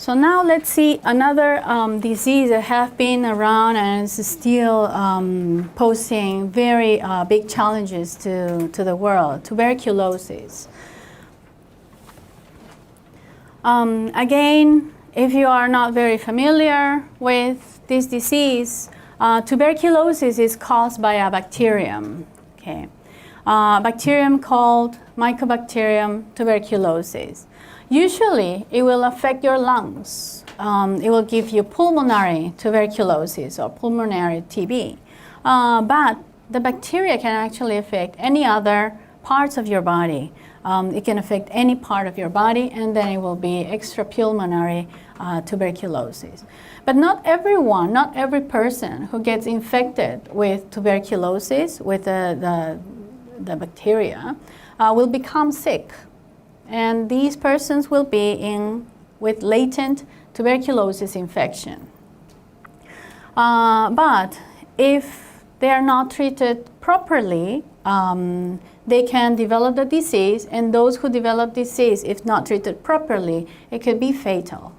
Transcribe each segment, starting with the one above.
So now let's see another disease that have been around and is still posing very big challenges to the world, tuberculosis. Again, if you are not very familiar with this disease, tuberculosis is caused by a bacterium, okay? Bacterium called Mycobacterium tuberculosis. Usually, it will affect your lungs. It will give you pulmonary tuberculosis or pulmonary TB. But the bacteria can actually affect any other parts of your body. It can affect any part of your body, and then it will be extrapulmonary tuberculosis. But not everyone, not every person who gets infected with tuberculosis, with the bacteria, will become sick. And these persons will be with latent tuberculosis infection. But if they are not treated properly, they can develop the disease, and those who develop disease, if not treated properly, it could be fatal.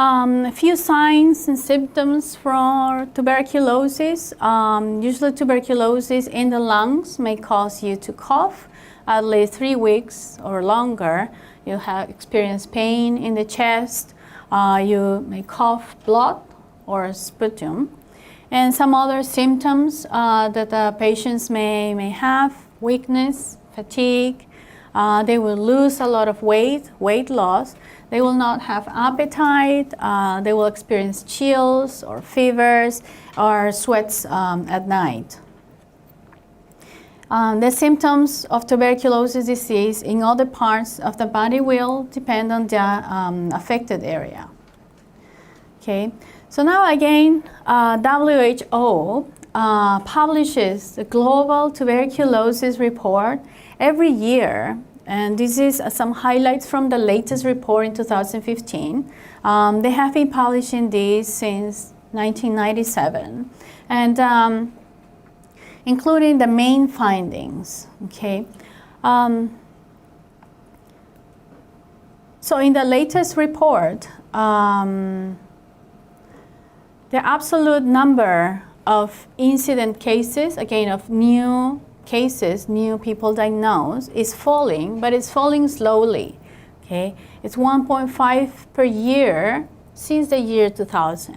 A few signs and symptoms for tuberculosis. Usually tuberculosis in the lungs may cause you to cough at least 3 weeks or longer. You have experienced pain in the chest. You may cough blood or sputum. And some other symptoms that the patients may have: weakness, fatigue. They will lose a lot of weight loss. They will not have appetite. They will experience chills or fevers or sweats at night. The symptoms of tuberculosis disease in other parts of the body will depend on the affected area. Okay, so now again, WHO publishes the Global Tuberculosis Report every year. And this is some highlights from the latest report in 2015. They have been publishing this since 1997, and including the main findings. Okay. So in the latest report, the absolute number of incident cases, again of new cases, new people diagnosed, is falling, but it's falling slowly. Okay, it's 1.5 per year since the year 2000,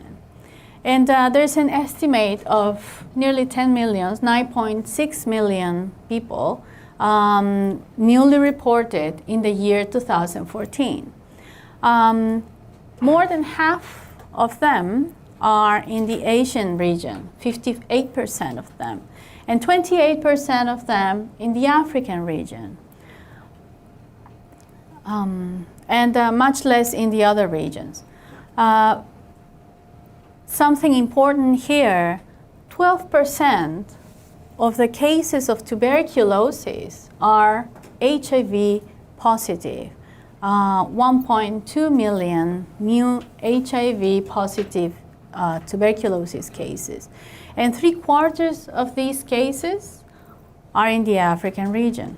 and there's an estimate of nearly 10 million, 9.6 million people newly reported in the year 2014. More than half of them are in the Asian region, 58% of them, and 28% of them in the African region, and much less in the other regions. Something important here, 12% of the cases of tuberculosis are HIV positive. 1.2 million new HIV positive tuberculosis cases. And 3/4 of these cases are in the African region.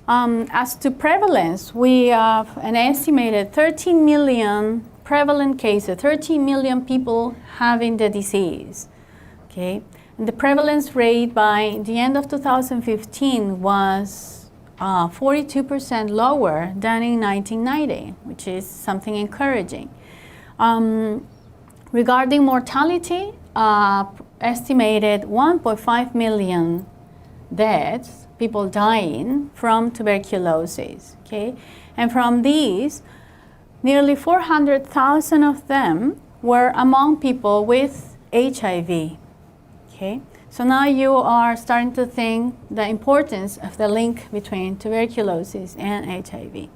As to prevalence, we have an estimated 13 million prevalent cases, 13 million people having the disease. Okay? And the prevalence rate by the end of 2015 was 42% lower than in 1990, which is something encouraging. Regarding mortality, estimated 1.5 million deaths, people dying from tuberculosis, okay? And from these, nearly 400,000 of them were among people with HIV, okay? So now you are starting to think the importance of the link between tuberculosis and HIV.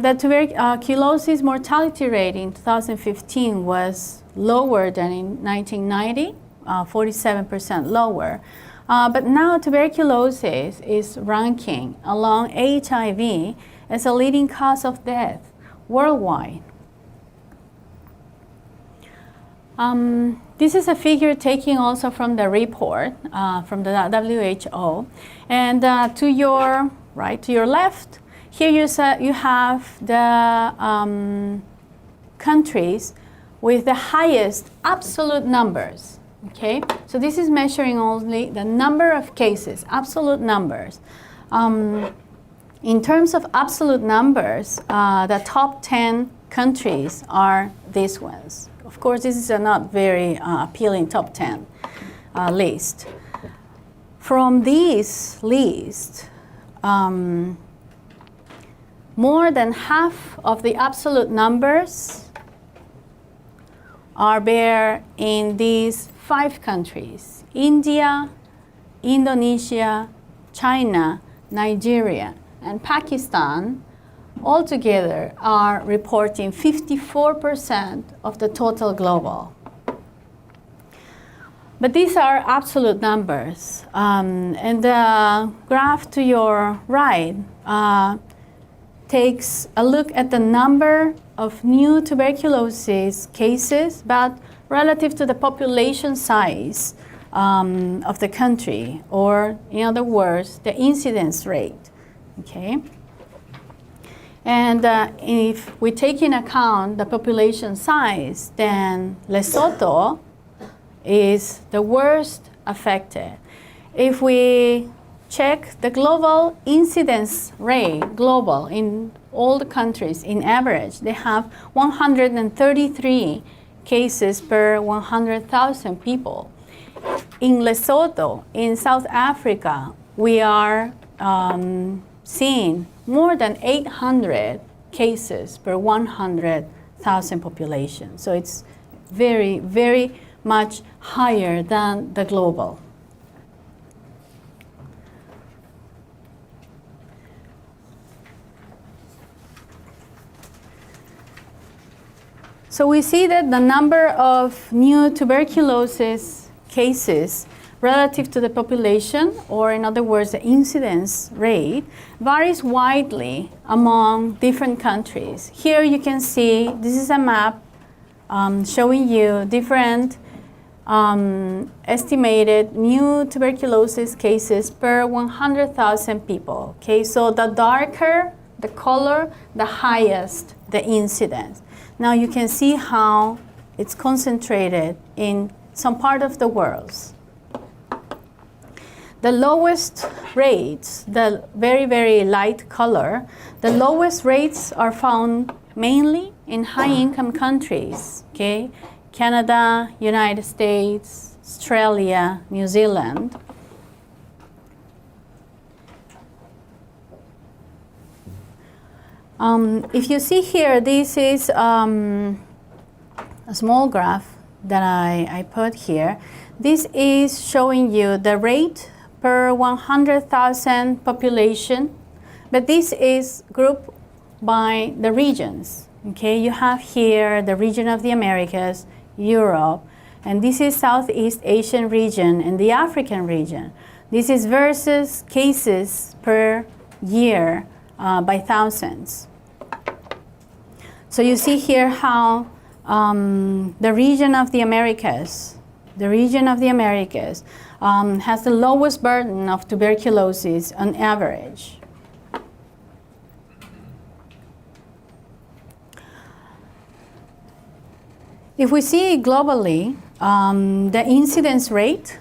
The tuberculosis mortality rate in 2015 was lower than in 1990, 47% lower. But now tuberculosis is ranking along HIV as a leading cause of death worldwide. This is a figure taken also from the report from the WHO. And to your right, to your left, here you have the countries with the highest absolute numbers. Okay, so this is measuring only the number of cases, absolute numbers. In terms of absolute numbers, the top 10 countries are these ones. Of course, this is a not very appealing top 10 list. From this list, more than half of the absolute numbers are there in these 5 countries: India, Indonesia, China, Nigeria, and Pakistan. Altogether are reporting 54% of the total global. But these are absolute numbers. And the graph to your right takes a look at the number of new tuberculosis cases, but relative to the population size of the country, or in other words, the incidence rate. Okay? And if we take in account the population size, then Lesotho is the worst affected. If we check the global incidence rate, global, in all the countries, in average, they have 133 cases per 100,000 people. In Lesotho, in South Africa, we are seeing more than 800 cases per 100,000 population. So it's very, very much higher than the global. So we see that the number of new tuberculosis cases relative to the population, or in other words, the incidence rate, varies widely among different countries. Here you can see, this is a map showing you different estimated new tuberculosis cases per 100,000 people. Okay, so the darker the color, the highest the incidence. Now you can see how it's concentrated in some part of the world. The lowest rates, the very, very light color, the lowest rates are found mainly in high-income countries, okay? Canada, United States, Australia, New Zealand. If you see here, this is a small graph that I put here. This is showing you the rate per 100,000 population, but this is grouped by the regions. Okay, you have here the region of the Americas, Europe, and this is Southeast Asian region and the African region. This is versus cases per year by thousands. So you see here how the region of the Americas, has the lowest burden of tuberculosis on average. If we see globally, the incidence rate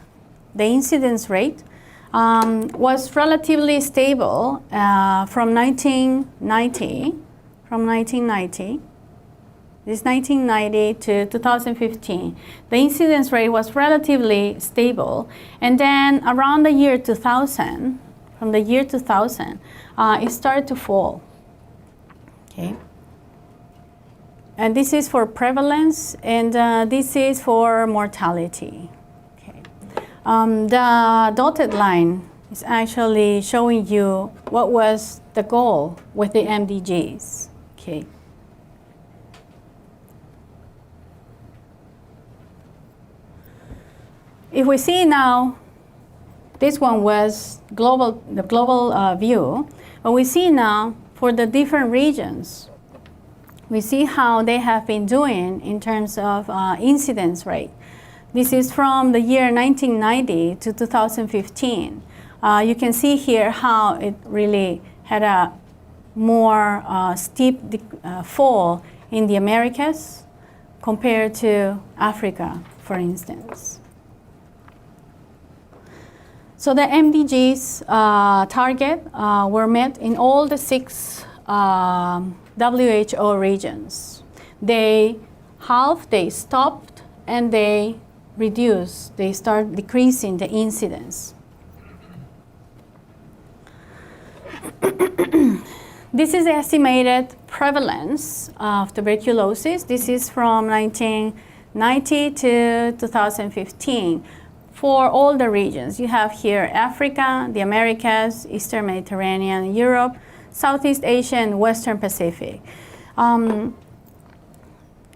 was relatively stable from 1990. This 1990 to 2015. The incidence rate was relatively stable, and then around the year 2000, from the year 2000, it started to fall. Okay. And this is for prevalence, and this is for mortality. Okay. The dotted line is actually showing you what was the goal with the MDGs. Okay. If we see now, this one was the global view, but we see now for the different regions, we see how they have been doing in terms of incidence rate. This is from the year 1990 to 2015. You can see here how it really had a more steep fall in the Americas compared to Africa, for instance. So the MDGs target were met in all the 6 WHO regions. They halved, they stopped, and they reduced, they start decreasing the incidence. This is the estimated prevalence of tuberculosis. This is from 1990 to 2015 for all the regions. You have here Africa, the Americas, Eastern Mediterranean, Europe, Southeast Asia, and Western Pacific. And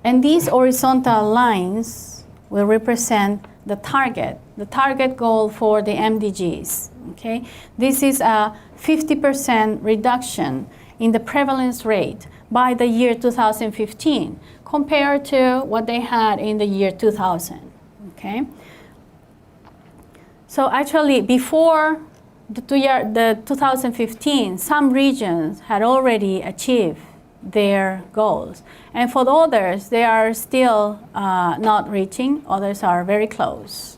these horizontal lines will represent the target goal for the MDGs. Okay? This is a 50% reduction in the prevalence rate by the year 2015 compared to what they had in the year 2000. Okay? So actually, before the 2015, some regions had already achieved their goals. And for the others, they are still not reaching. Others are very close.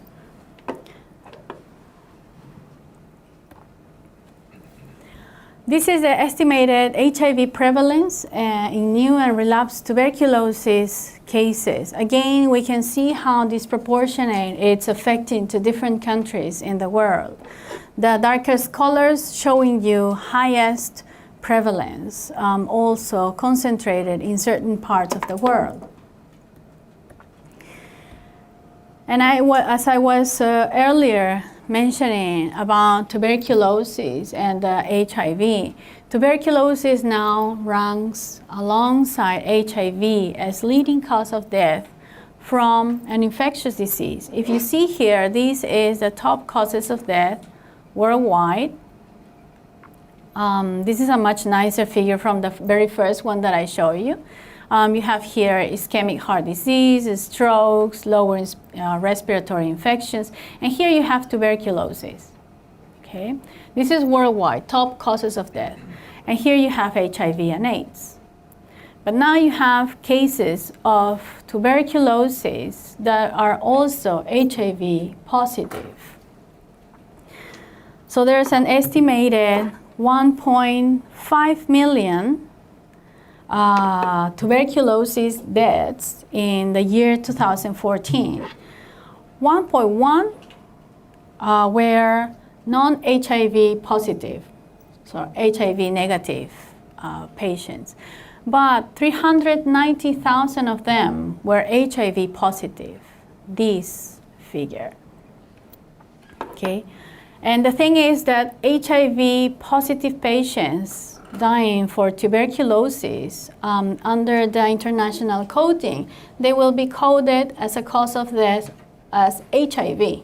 This is the estimated HIV prevalence in new and relapsed tuberculosis cases. Again, we can see how disproportionate it's affecting to different countries in the world. The darkest colors showing you highest prevalence, also concentrated in certain parts of the world. And as I was earlier mentioning about tuberculosis and HIV, tuberculosis now ranks alongside HIV as leading cause of death from an infectious disease. If you see here, this is the top causes of death worldwide. This is a much nicer figure from the very first one that I show you. You have here ischemic heart disease, strokes, lower respiratory infections, and here you have tuberculosis. Okay? This is worldwide, top causes of death. And here you have HIV and AIDS. But now you have cases of tuberculosis that are also HIV positive. So there's an estimated 1.5 million tuberculosis deaths in the year 2014. 1.1 were non-HIV positive, so HIV negative patients. But 390,000 of them were HIV positive, this figure. Okay? And the thing is that HIV positive patients dying for tuberculosis under the international coding, they will be coded as a cause of death as HIV.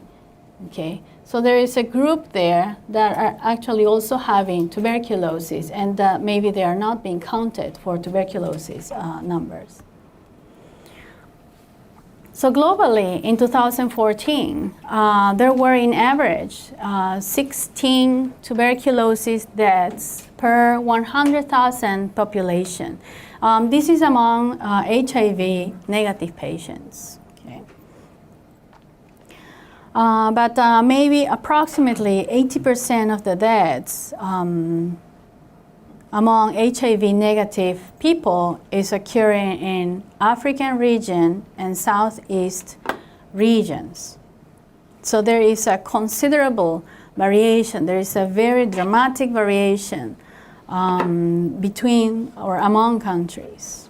Okay? So there is a group there that are actually also having tuberculosis, and maybe they are not being counted for tuberculosis numbers. So globally, in 2014, there were in average 16 tuberculosis deaths per 100,000 population. This is among HIV negative patients. Okay. But maybe approximately 80% of the deaths among HIV negative people is occurring in African region and Southeast regions. So there is a considerable variation. There is a very dramatic variation between or among countries.